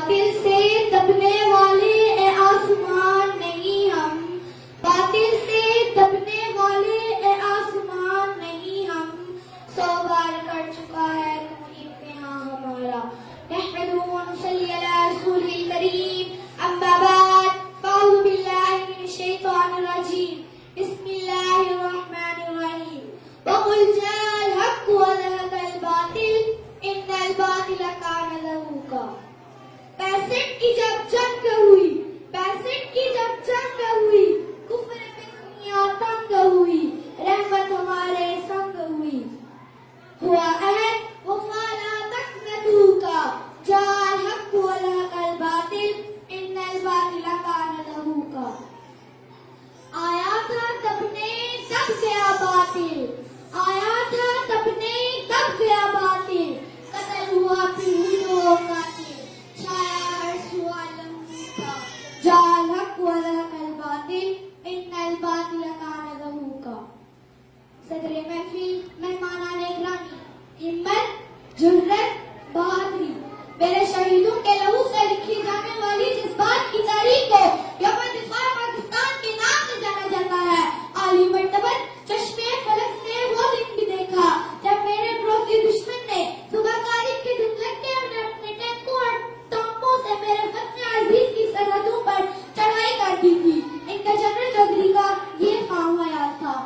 बातिल से दबने वाले ए आसमान नहीं हम, बातिल से दबने वाले ए आसमान नहीं हम, 100 बार कर चुका है तू इम्तिहान हमारा। नहमदुहु व नुसल्ली अला रसूलिल करीम, अम्मा बाद, फ़अऊज़ु बिल्लाहि मिनश शैतानिर रजीम, बिस्मिल्लाहिर रहमानिर रहीम। वक़ुल जाअल हक़्क़ु व ज़हक़ल बातिल, इन्नल बातिला कान ज़हूक़ा। 65 की जब जंग हुई, 65 की जब जंग हुई, कुफ्र पे दुनिया तंग हुई, रहमत हमारे संग हुई। हुआ अहद वफ़ा तक़नतू का, जाअल हक़्क़ु व ज़हक़ल बातिल, इन्नल बातिला कान ज़हूक़ा। आया था तबने दब गया बातिल, आया था तबने दब गया बातिल, कत्ल हुआ फिर हुआ कातिल, छाया हर सुआलम का, जाअल हक़्क़ु व ज़हक़ल बातिल, इन्नल बातिला कान ज़हूक़ा। सदरे महफिल, मेहमानाने गिरामी, हिम्मत, जुर्रत, बहादुरी, मेरे शहीदों के लहू से लिखी जाने वाली जज्बात की तारीख को यौम दिफा पाकिस्तान के नाम से जाना जाता है। आली मर्तबत चश्मे फलक ने वो दिन भी देखा जब मेरे विरोधी दुश्मन ने सुबह तारीख के दिन लगते अपने टैंकों और टोंकों से मेरे वतन अजीज की सरहदों पर चढ़ाई कर दी थी। इनका जनरल चौधरी का ये ख्वाब हयाल था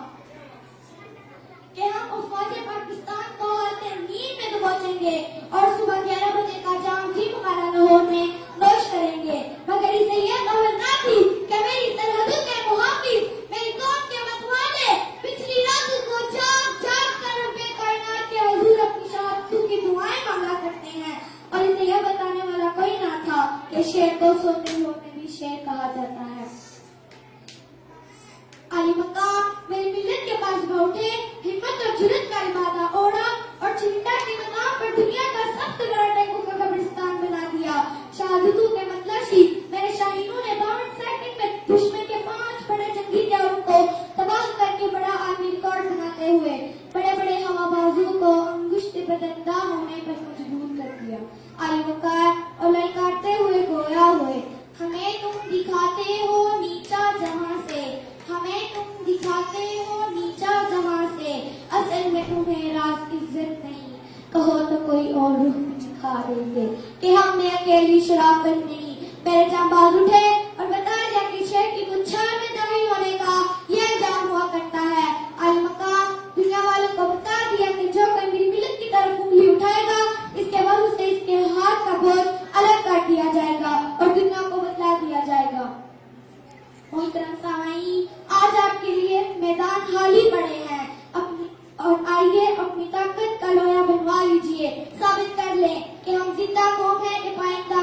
कि हम अफवाज पाकिस्तान को नींद में दबोचेंगे और सुबह 11 बजे का जाम जी हमारा लाहौर में नोश करेंगे। मगर इसे यह खबर ना थी कि मेरी सरहदों के मुहाफिज, मेरी कौम के मतवाले पिछली रात को जाग जाग कर रब्बे कायनात के हुजूर अपनी शहादतों की दुआएं मांगा करते हैं। और इसे यह बताने वाला कोई ना था कि शेर को सोते हुए भी शेर कहा जाता है। आली मकाम मेरी मिल्लत के पास बैठे, हिम्मत और जुर्रत का इबादा ओढ़ा और चिंता के मकाम पर दुनिया का सबसे बड़ा टैंकों का कब्रिस्तान बना दिया। शहादतों के मतलाशी मेरे शाहीनों ने 52 सेकंड में दुश्मन के 5 बड़े जंगी टैंकों को तबाह करके बड़ा आर्मी रिकॉर्ड बनाते हुए बड़े बड़े हवाबाजों को अंगुष्ठ बदंदा होने पर मजबूर कर दिया। आली वकार और ललकारते हुए गोया हुए, हमें तुम दिखाते हो नीचा जहां से, हमें तुम दिखाते हो नीचा जहां से, असल में तुम्हें राज इज्जत नहीं, कहो तो कोई और रूह दिखा देंगे कि हमने अकेली शराफत नहीं। मेरे जांबाज उठे और बताया गया कि शेर की गुच्छार में दवाई होने का यह इल्जाम हुआ करता है। आली मकाम दुनिया वालों को बता दिया कि जो कोई मेरी मिल्लत की तरफ उंगली उठाएगा, इसके वजह से इसके हाथ का बोझ अलग कर दिया जाएगा और दुनिया को बतला दिया जाएगा। मोहतरम सामाईन, आज आपके लिए मैदान खाली पड़े हैं, और आइए अपनी ताकत का लोया बनवा लीजिए, साबित कर लें कि हम जिंदा कौम है कि पाइंदा